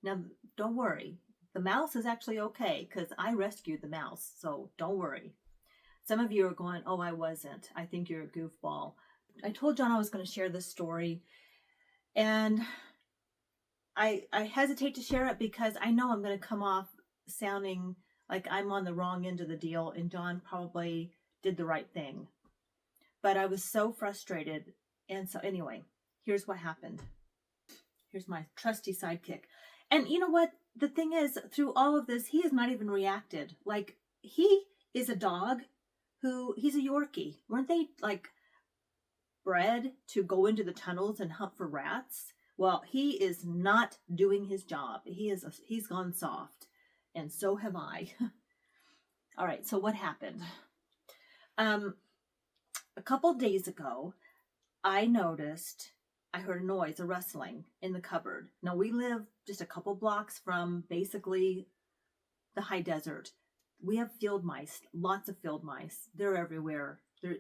Now, don't worry. The mouse is actually okay because I rescued the mouse, so don't worry. Some of you are going, oh, I wasn't. I think you're a goofball. I told John I was going to share this story, and I hesitate to share it because I know I'm going to come off sounding like I'm on the wrong end of the deal, and John probably did the right thing. But I was so frustrated. And so, anyway, here's what happened. Here's my trusty sidekick. And you know what? The thing is, through all of this, he has not even reacted. Like, he is a dog he's a Yorkie. Weren't they, like, bred to go into the tunnels and hunt for rats? Well, he is not doing his job. He's gone soft. And so have I. All right, so what happened? A couple days ago, I heard a noise, a rustling in the cupboard. Now, we live just a couple blocks from basically the high desert. We have field mice, lots of field mice. They're everywhere. They're,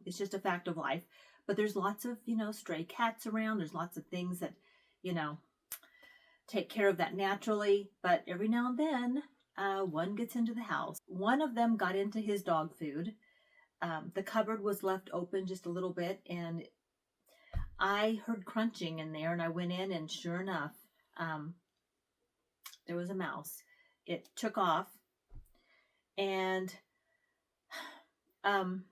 it's just a fact of life. But there's lots of, stray cats around. There's lots of things that, take care of that naturally. But every now and then, one gets into the house. One of them got into his dog food. The cupboard was left open just a little bit, and I heard crunching in there, and I went in, and sure enough, there was a mouse. It took off, and so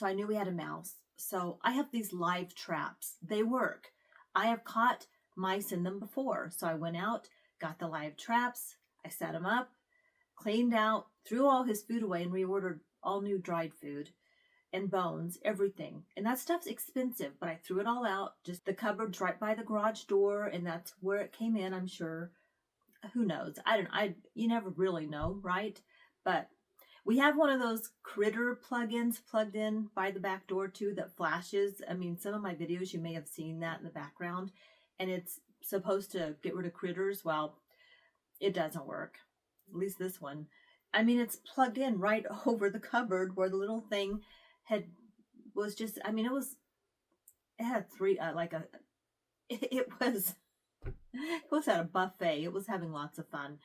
I knew we had a mouse. So I have these live traps. They work. I have caught mice in them before. So I went out, got the live traps, I set them up, cleaned out, threw all his food away, and reordered all new dried food and bones, everything. And that stuff's expensive, but I threw it all out. Just the cupboard's right by the garage door, and that's where it came in, I'm sure. Who knows? You never really know, right? But we have one of those critter plugins plugged in by the back door too that flashes. I mean, some of my videos, you may have seen that in the background, and it's supposed to get rid of critters. Well, it doesn't work. At least this one. I mean, it's plugged in right over the cupboard where the little thing it had three, it was at a buffet. It was having lots of fun.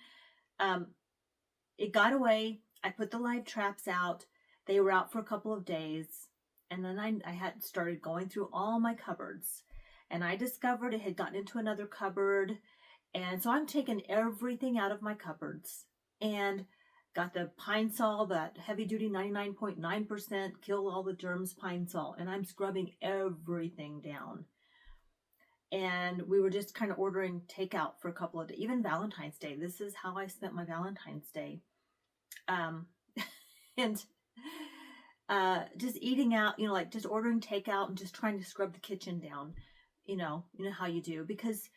It got away. I put the live traps out. They were out for a couple of days. And then I had started going through all my cupboards. And I discovered it had gotten into another cupboard. And so I'm taking everything out of my cupboards. And got the Pine Sol, that heavy duty 99.9% kill all the germs Pine Sol. And I'm scrubbing everything down. And we were just kind of ordering takeout for a couple of days. Even Valentine's Day. This is how I spent my Valentine's Day. And just eating out, just ordering takeout and just trying to scrub the kitchen down. You know how you do. Because,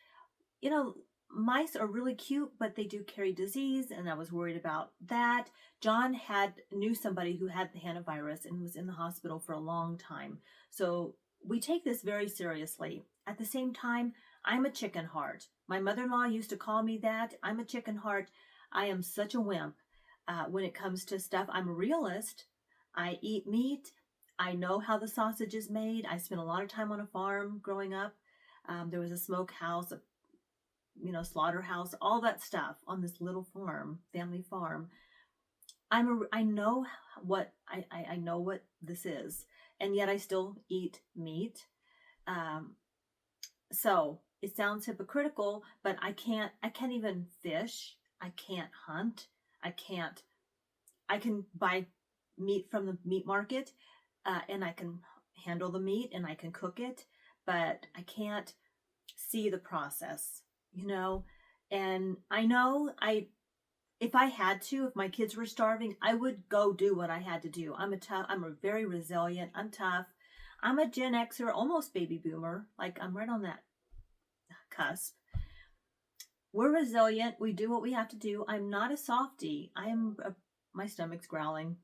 mice are really cute, but they do carry disease, and I was worried about that. John knew somebody who had the hantavirus and was in the hospital for a long time. So we take this very seriously. At the same time, I'm a chicken heart. My mother-in-law used to call me that. I'm a chicken heart. I am such a wimp when it comes to stuff. I'm a realist. I eat meat. I know how the sausage is made. I spent a lot of time on a farm growing up. There was a smokehouse, slaughterhouse, all that stuff on this little farm, family farm. I know what this is, and yet I still eat meat. So it sounds hypocritical, but I can't even fish. I can't hunt. I can buy meat from the meat market, and I can handle the meat and I can cook it, but I can't see the process, and I know if my kids were starving, I would go do what I had to do. I'm very resilient. I'm tough. I'm a Gen Xer, almost baby boomer. Like, I'm right on that cusp. We're resilient. We do what we have to do. I'm not a softie. My stomach's growling.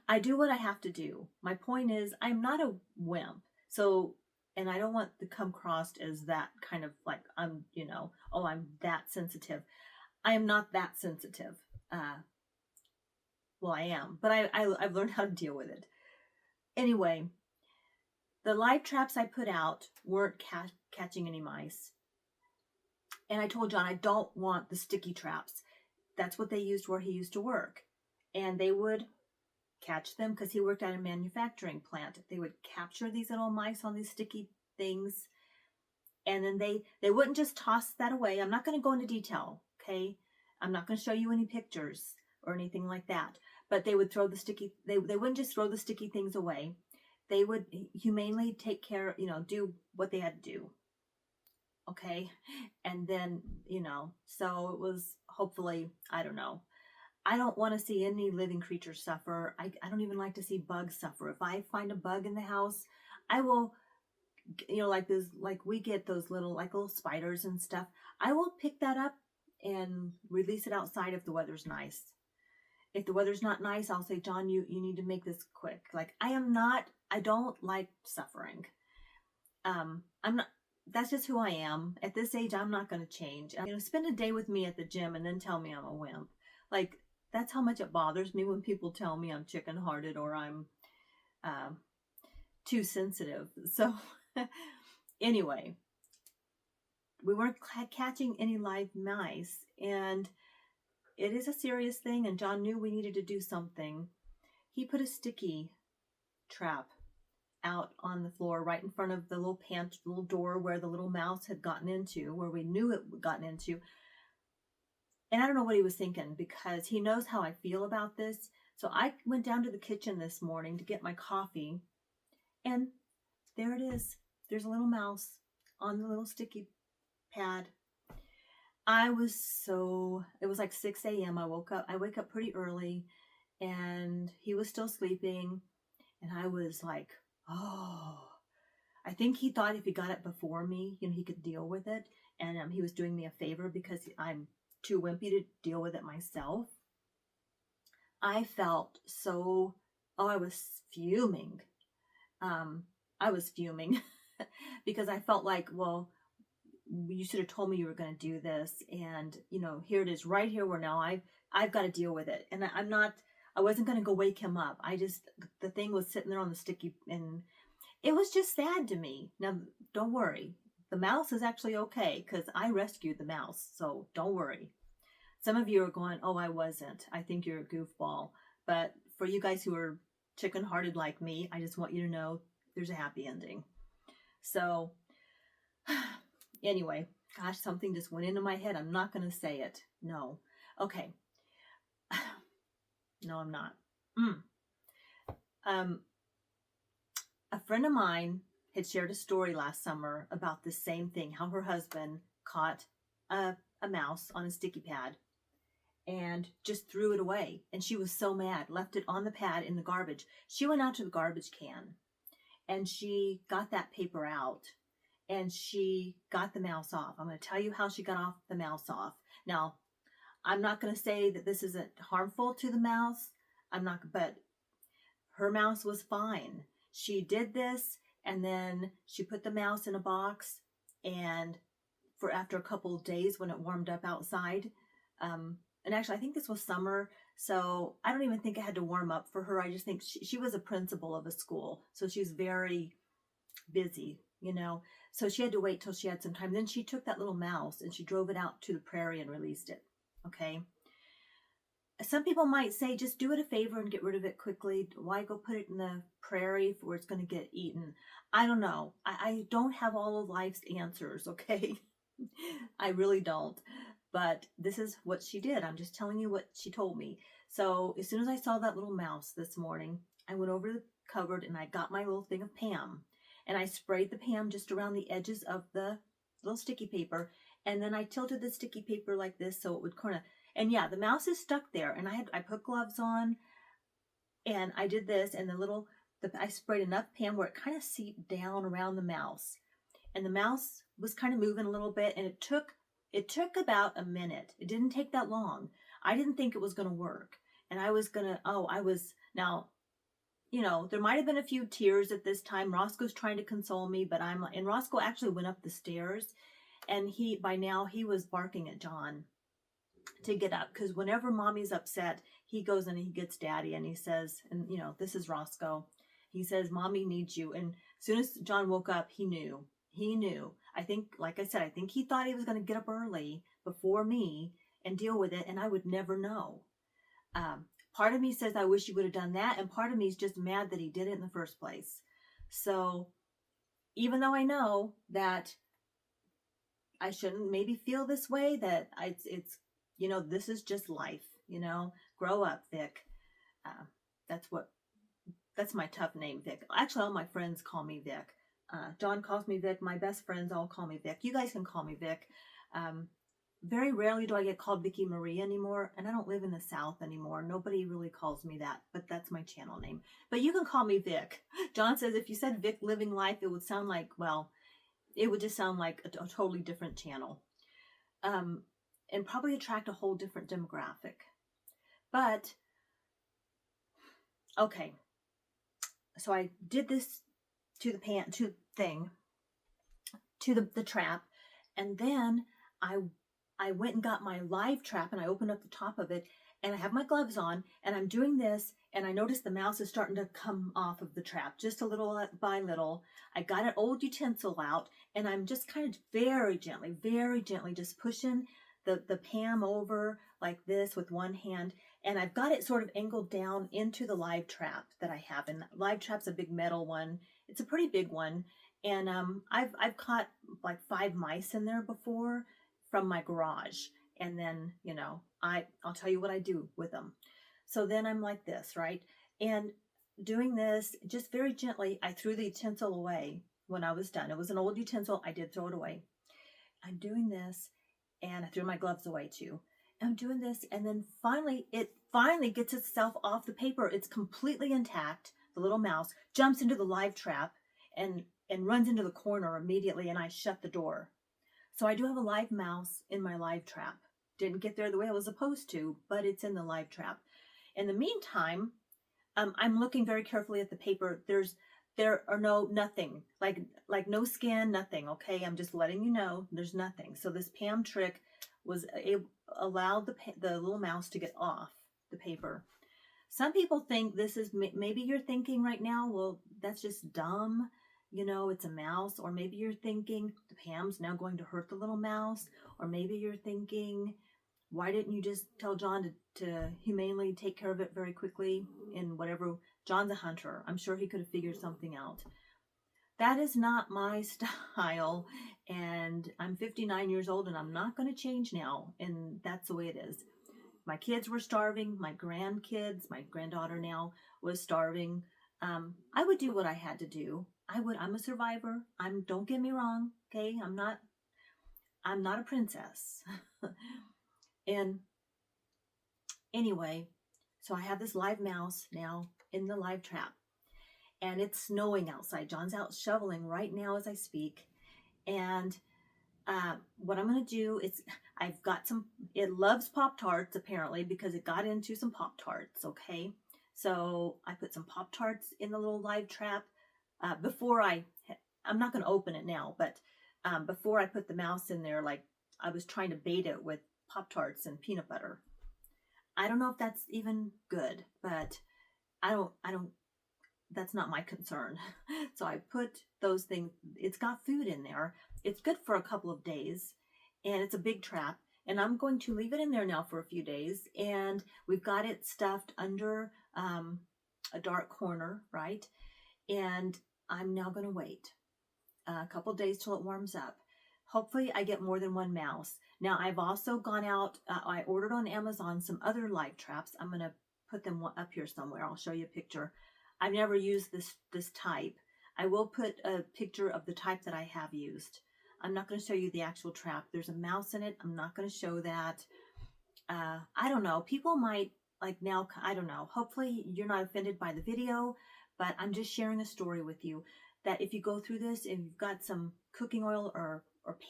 I do what I have to do. My point is, I'm not a wimp. So, and I don't want to come across as that kind of like, I'm that sensitive. I am not that sensitive. Well, I am, but I've learned how to deal with it. Anyway, the live traps I put out weren't catching any mice. And I told John I don't want the sticky traps. That's what they used where he used to work. And they would catch them because he worked at a manufacturing plant. They would capture these little mice on these sticky things. And then they wouldn't just toss that away. I'm not going to go into detail, okay? I'm not going to show you any pictures or anything like that. But they would throw the sticky, they wouldn't just throw the sticky things away. They would humanely take care, do what they had to do. Okay. And then, so it was hopefully, I don't know. I don't want to see any living creature suffer. I don't even like to see bugs suffer. If I find a bug in the house, I will, like we get those little spiders and stuff. I will pick that up and release it outside if the weather's nice. If the weather's not nice, I'll say, John, you need to make this quick. Like I don't like suffering. I'm not, that's just who I am. At this age, I'm not going to change. Spend a day with me at the gym and then tell me I'm a wimp. Like, that's how much it bothers me when people tell me I'm chicken-hearted or I'm too sensitive. So anyway, we weren't catching any live mice, and it is a serious thing, and John knew we needed to do something. He put a sticky trap out on the floor right in front of the little door where the little mouse had gotten into, where we knew it had gotten into. And I don't know what he was thinking, because he knows how I feel about this. So I went down to the kitchen this morning to get my coffee, and there it is. There's a little mouse on the little sticky pad. It was like 6 a.m. I wake up pretty early, and he was still sleeping, and I was like, oh, I think he thought if he got it before me, he could deal with it. And he was doing me a favor because I'm too wimpy to deal with it myself. I felt I was fuming. Because I felt like, well, you should have told me you were going to do this. And, here it is right here where now I've got to deal with it. And I wasn't going to go wake him up. The thing was sitting there on the sticky, and it was just sad to me. Now, don't worry. The mouse is actually okay because I rescued the mouse. So don't worry. Some of you are going, oh, I wasn't. I think you're a goofball. But for you guys who are chicken-hearted like me, I just want you to know there's a happy ending. So anyway, gosh, something just went into my head. I'm not going to say it. No. Okay. No, I'm not. A friend of mine had shared a story last summer about the same thing, how her husband caught a mouse on a sticky pad and just threw it away. And she was so mad, left it on the pad in the garbage. She went out to the garbage can and she got that paper out and she got the mouse off. I'm going to tell you how she got the mouse off. Now, I'm not going to say that this isn't harmful to the mouse. But her mouse was fine. She did this, and then she put the mouse in a box, and after a couple of days when it warmed up outside, and actually I think this was summer, so I don't even think it had to warm up for her. I just think she was a principal of a school, so she's very busy, so she had to wait till she had some time. Then she took that little mouse and she drove it out to the prairie and released it. Okay. Some people might say, just do it a favor and get rid of it quickly. Why go put it in the prairie where it's going to get eaten? I don't know. I don't have all of life's answers, okay? I really don't. But this is what she did. I'm just telling you what she told me. So as soon as I saw that little mouse this morning, I went over to the cupboard and I got my little thing of Pam. And I sprayed the Pam just around the edges of the little sticky paper. And then I tilted the sticky paper like this so it would kind of... And yeah, the mouse is stuck there, and I put gloves on, and I did this, and I sprayed enough Pam where it kind of seeped down around the mouse, and the mouse was kind of moving a little bit, and it took about a minute. It didn't take that long. I didn't think it was going to work, and now, there might have been a few tears at this time. Roscoe's trying to console me, but and Roscoe actually went up the stairs, and by now he was barking at John to get up, because whenever mommy's upset, he goes and he gets daddy and he says, and this is Roscoe, he says, mommy needs you. And as soon as John woke up, he knew. I think, like I said, I think he thought he was going to get up early before me and deal with it, and I would never know. Part of me says I wish he would have done that, and part of me is just mad that he did it in the first place. So even though I know that I shouldn't maybe feel this way, that it's this is just life, grow up, Vic. Uh, that's my tough name, Vic. Actually, all my friends call me Vic. John calls me Vic. My best friends all call me Vic. You guys can call me Vic. Very rarely do I get called Vicky Marie anymore, and I don't live in the South anymore. Nobody really calls me that, but that's my channel name. But you can call me Vic. John says if you said Vic Living Life, it would sound like, well, it would just sound like a totally different channel. And probably attract a whole different demographic. But, okay. So I did this to the trap, and then I went and got my live trap, and I opened up the top of it, and I have my gloves on, and I'm doing this, and I noticed the mouse is starting to come off of the trap, just a little by little. I got an old utensil out, and I'm just kind of very gently just pushing the Pam over like this with one hand, and I've got it sort of angled down into the live trap that I have. And live trap's a big metal one. It's a pretty big one, and I've caught like 5 mice in there before from my garage. And then, I'll tell you what I do with them. So then I'm like this, right? And doing this just very gently, I threw the utensil away when I was done. It was an old utensil. I did throw it away. I'm doing this, and I threw my gloves away too. I'm doing this, and then it finally gets itself off the paper. It's completely intact. The little mouse jumps into the live trap and runs into the corner immediately, and I shut the door. So I do have a live mouse in my live trap. Didn't get there the way I was supposed to, but it's in the live trap. In the meantime, I'm looking very carefully at the paper. There are nothing, like no skin, nothing. Okay, I'm just letting you know there's nothing. So this Pam trick allowed the little mouse to get off the paper. Some people think this is, maybe you're thinking right now, well, that's just dumb. It's a mouse. Or maybe you're thinking the Pam's now going to hurt the little mouse. Or maybe you're thinking, why didn't you just tell John to humanely take care of it very quickly in whatever? John's a hunter. I'm sure he could have figured something out. That is not my style. And I'm 59 years old, and I'm not going to change now. And that's the way it is. My kids were starving. My grandkids, my granddaughter now was starving. I would do what I had to do. I'm a survivor. Don't get me wrong. Okay. I'm not a princess. And anyway, so I have this live mouse now in the live trap, and it's snowing outside. John's out shoveling right now as I speak. And what I'm going to do is, I've got it loves Pop-Tarts apparently, because it got into some Pop-Tarts. Okay. So I put some Pop-Tarts in the little live trap before I'm not going to open it now, but before I put the mouse in there, like I was trying to bait it with Pop-Tarts and peanut butter. I don't know if that's even good, but that's not my concern. So I put those things, it's got food in there. It's good for a couple of days, and it's a big trap. And I'm going to leave it in there now for a few days. And we've got it stuffed under a dark corner, right? And I'm now going to wait a couple of days till it warms up. Hopefully I get more than one mouse. Now I've also gone out, I ordered on Amazon some other live traps. I'm going to put them up here somewhere. I'll show you a picture. I've never used this type. I will put a picture of the type that I have used. I'm not going to show you the actual trap. There's a mouse in it. I'm not going to show that. I don't know. People might like now, I don't know. Hopefully you're not offended by the video, but I'm just sharing a story with you that if you go through this and you've got some cooking oil or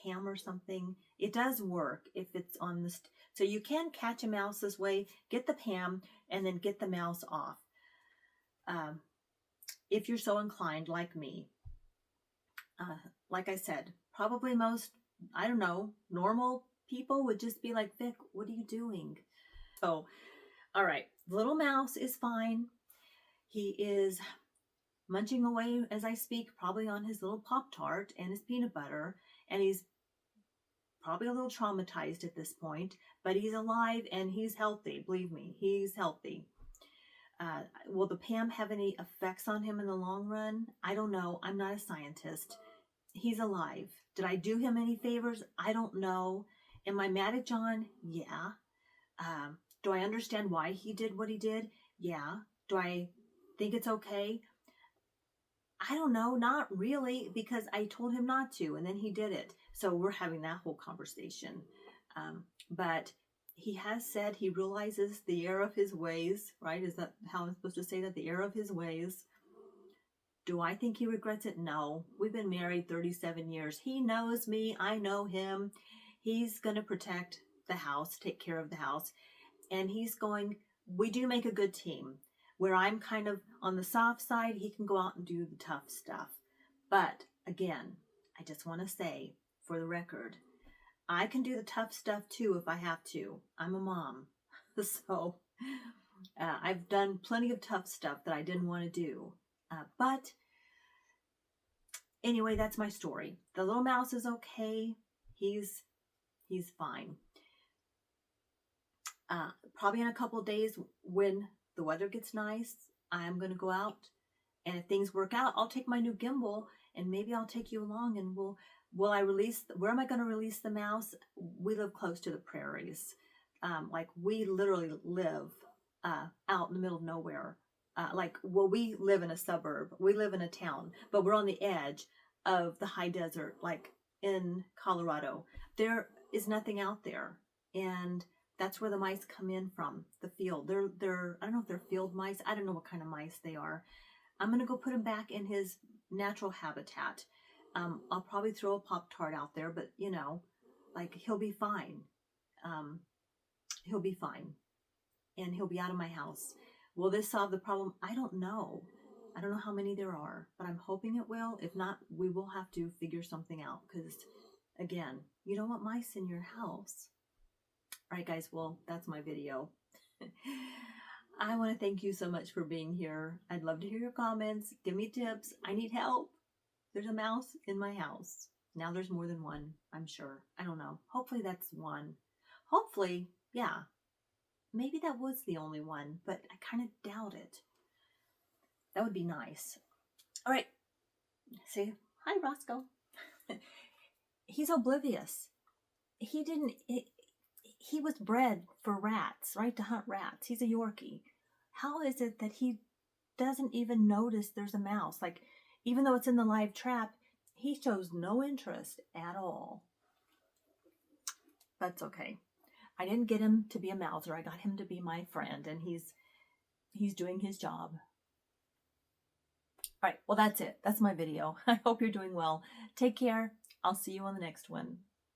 Pam or something, it does work if it's on the... So you can catch a mouse this way, get the Pam, and then get the mouse off. If you're so inclined, like me. Like I said, probably most, I don't know, normal people would just be like, Vic, what are you doing? So, all right, the little mouse is fine. He is munching away as I speak, probably on his little Pop-Tart and his peanut butter. and he's probably a little traumatized at this point, but he's alive and he's healthy. Believe me, he's healthy. Will the PAM have any effects on him in the long run? I don't know. I'm not a scientist. He's alive. Did I do him any favors? I don't know. Am I mad at John? Yeah. Do I understand why he did what he did? Yeah. Do I think it's okay? I don't know, not really, because I told him not to, and then he did it. So we're having that whole conversation. But he has said he realizes the error of his ways, right? Is that how I'm supposed to say that? The error of his ways. Do I think he regrets it? No. We've been married 37 years. He knows me. I know him. He's going to protect the house, take care of the house. And we do make a good team. Where I'm kind of on the soft side, he can go out and do the tough stuff. But again, I just want to say, for the record, I can do the tough stuff too if I have to. I'm a mom. So I've done plenty of tough stuff that I didn't want to do. But anyway, that's my story. The little mouse is okay. He's fine. Probably in a couple of days when the weather gets nice, I'm going to go out, and if things work out, I'll take my new gimbal and maybe I'll take you along, and where am I going to release the mouse? We live close to the prairies. Like we literally live out in the middle of nowhere. We live in a suburb. We live in a town, but we're on the edge of the high desert, like in Colorado. There is nothing out there. And that's where the mice come in from, the field. They're I don't know if they're field mice. I don't know what kind of mice they are. I'm going to go put him back in his natural habitat. I'll probably throw a Pop-Tart out there, but he'll be fine. He'll be fine. And he'll be out of my house. Will this solve the problem? I don't know. I don't know how many there are, but I'm hoping it will. If not, we will have to figure something out because, again, you don't want mice in your house. All right, guys, well, that's my video. I want to thank you so much for being here. I'd love to hear your comments. Give me tips. I need help. There's a mouse in my house. Now there's more than one, I'm sure. I don't know. Hopefully that's one. Hopefully, yeah. Maybe that was the only one, but I kind of doubt it. That would be nice. All right. Say hi, Roscoe. He's oblivious. He was bred for rats, right? To hunt rats. He's a Yorkie. How is it that he doesn't even notice there's a mouse? Like, even though it's in the live trap, he shows no interest at all. That's okay. I didn't get him to be a mouser. I got him to be my friend, and he's doing his job. All right, well, that's it. That's my video. I hope you're doing well. Take care. I'll see you on the next one.